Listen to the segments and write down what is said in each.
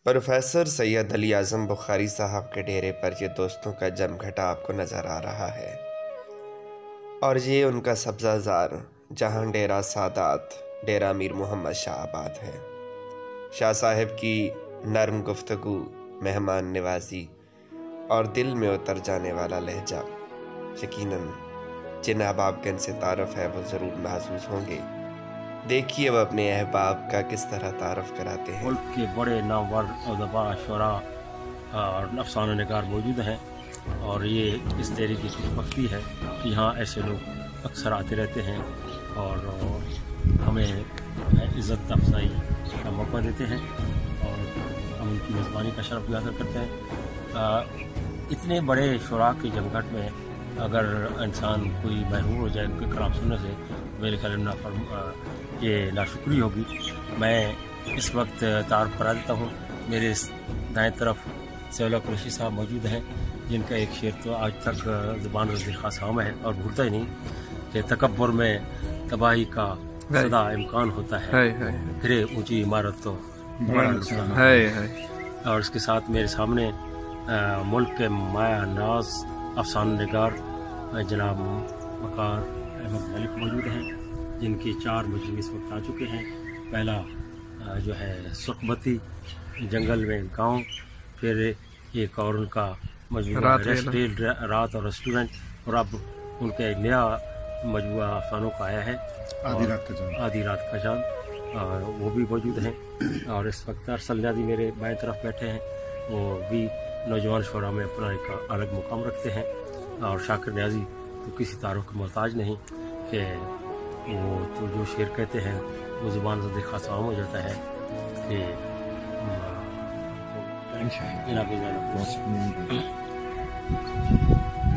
Professor Syed Ali आज़म बुखारी साहब के डेरे पर ये दोस्तों का जमघटा आपको नज़र आ रहा है, और ये उनका सब्ज़ाज़ार जहाँ डेरा सादात डेरा मीर मोहम्मद शाह आबाद है। शाह साहब की नरम गुफ्तगू, मेहमान नवाजी और दिल में उतर जाने वाला लहजा यकीनन जिन अहबाबगंज से तारफ़ है वो ज़रूर महसूस होंगे। देखिए वो अपने अहबाब का किस तरह तारफ़ कराते हैं। मुल्क के बड़े नामवर अदबा, शुरा और अफसाना निगार मौजूद हैं, और ये इस डेरे की खुशबख्ती है कि यहाँ ऐसे लोग अक्सर आते रहते हैं और हमें इज़्ज़त अफजाई का मौका देते हैं और हम उनकी मेज़बानी का शरफ़ भी हासिल करते हैं। इतने बड़े शुरा के जमघट में अगर इंसान कोई महरूम हो जाए उनके कलाम सुनने से, मेरे ख्याल में ये नाशुक्री होगी। मैं इस वक्त तारुफ़ करा देता हूँ। मेरे दाएं तरफ सेवला कुरैशी साहब मौजूद हैं, जिनका एक शेर तो आज तक ज़ुबान रज़ी ख़ासाम है और भूलता ही नहीं कि तकब्बुर में तबाही का सदा इम्कान होता है, फिर ऊंची इमारत तो बड़ा नुकसान है। और इसके साथ मेरे सामने मुल्क के माया नाज अफसाना निगार जनाब वक़ार अहमद मलिक मौजूद हैं, जिनकी 4 मजमू इस वक्त आ चुके हैं। पहला जो है सुखबती जंगल में गांव, फिर एक और उनका मजमुआ रात और रेस्टोरेंट, और अब उनका एक नया मजमुआ अफसानों का आया है आधी रात का चांद, वो भी मौजूद हैं। और इस वक्त अरसल न्याज़ी मेरे बाएं तरफ बैठे हैं, वो भी नौजवान शुरा में अपना एक अलग मुकाम रखते हैं। और शाकिर न्याज़ी तो किसी तारुफ का मोहताज नहीं कि वो तो जो शेर कहते हैं वो ज़ुबान से खासा आम हो जाता है कि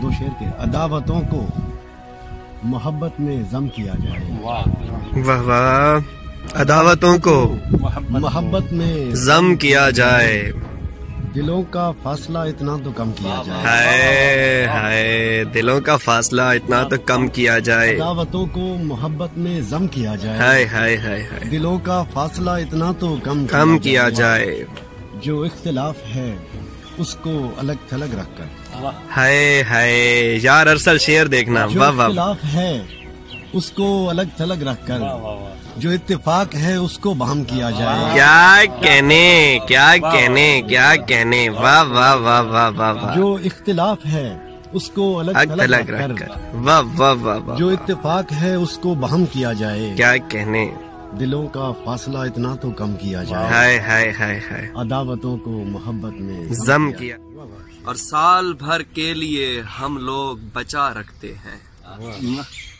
दो शेर के अदावतों को मोहब्बत में जम किया जाए। वाह वाह। अदावतों को मोहब्बत में जम किया जाए, दिलों का फासला इतना तो कम किया जाए। हाय हाय, दिलों का फासला इतना तो कम किया जाए। अदावतों को मोहब्बत में जम किया जाए। हाय हाय हाय हाय, दिलों का फासला इतना तो कम किया जाए। जो इख्तिलाफ है उसको अलग थलग रखकर। हाय हाय यार, अरसल शेर देखना। जो वाह वाह। इख्तिलाफ है उसको अलग थलग रखकर, जो इत्तेफाक है उसको बहम किया जाए। क्या कहने, क्या कहने, क्या कहने। वाह वाह वाह वाह वाह वाह। जो इख्तिलाफ है उसको अलग थलग रखकर, वाह वाह वाह वाह। जो इत्तेफाक है उसको बहम किया जाए। क्या कहने, दिलों का फासला इतना तो कम किया जाए। हाय हाय हाय हाय, अदावतों को मोहब्बत में जम किया। और साल भर के लिए हम लोग बचा रखते हैं,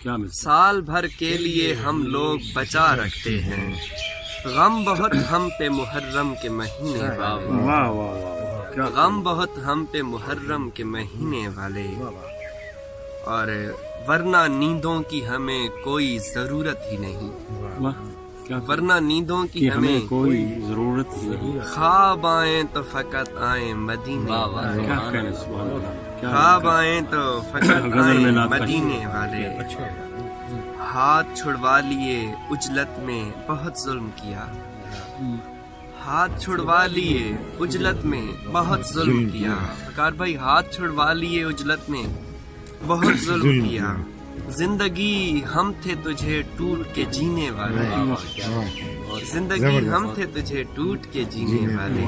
साल भर के लिए हम लोग बचा रखते हैं। गम बहुत हम पे मुहर्रम के महीने वाले, गम बहुत हम पे मुहर्रम के महीने वाले, और वरना नींदों की हमें कोई जरूरत ही नहीं, वरना नींदों की हमें कोई जरूरत ही नहीं। ख्वाब आए तो फकत आए मदीने वाले, ख्वाब आए तो फकत आए मदीने वाले। हाथ छुड़वा लिए उजलत में बहुत जुल्म किया, हाथ छुड़वा लिए उजलत में बहुत जुल्म किया। कार भाई, हाथ छुड़वा लिए उजलत में बहुत जुल्म किया। जिंदगी हम थे तुझे टूट के जीने वाले, जिंदगी हम थे तुझे टूट के जीने वाले,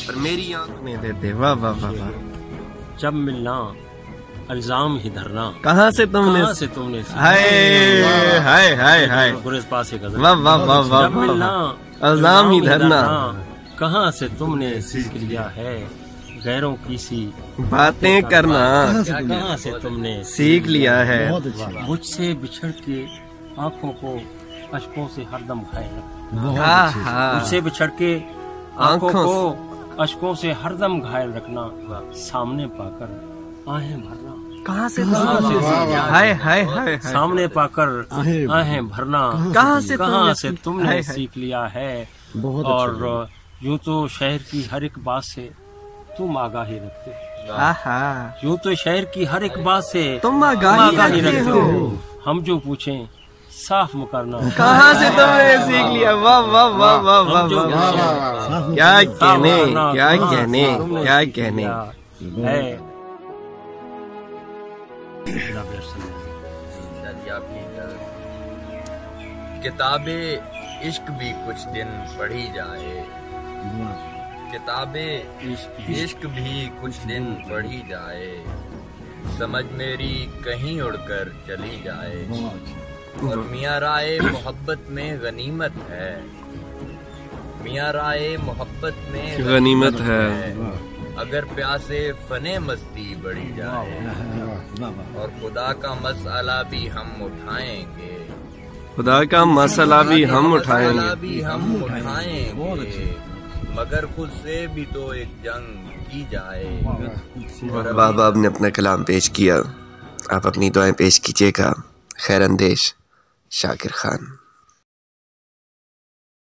और मेरी आंखें देते। वाह वाह वाह वाह। जब मिलना इल्जाम ही धरना, कहाँ से तुमने, हाय हाय हाय हाय, पास एक वाह वाह वाह वाह। जब मिलना इल्जाम ही धरना, कहाँ से तुमने सीख लिया है गैरों की सी बातें करना, कहाँ से तुमने सीख लिया है। मुझसे बिछड़ के आँखों को अश्कों से हरदम घायल, मुझसे बिछड़ के आँखों को अश्कों से हरदम घायल रखना, सामने पाकर आहें भरना, कहाँ से, हाय हाय हाय, सामने पाकर आहें भरना, कहाँ से तुमने सीख लिया है। और यूं तो शहर की हर एक बात से तुम आगाही रखते हो, यूं तो शहर की हर एक बात से तुम आगाही रखते हो। हम जो पूछें साफ मुकरना। कहाँ से तुमने सीख लिया? वाह वाह वाह वाह वाह वाह, क्या कहने, क्या कहने, क्या कहने। किताबे इश्क भी कुछ दिन पढ़ी जाए, किताबे इश्क भी कुछ दिन पढ़ी जाए, समझ मेरी कहीं उड़कर चली जाए। और मियां राय मोहब्बत में गनीमत है, मियां राय मोहब्बत में गनीमत है। अगर प्यासे फने मस्ती बढ़ी जाए, और खुदा का मसला भी हम उठाएंगे, खुदा का मसला भी हम उठाएंगे, मगर खुद से भी तो एक जंग की जाए। बाबा आपने अपना कलाम पेश किया, आप अपनी दुआएं पेश कीजिएगा। खैर अंदेश शाकिर खान।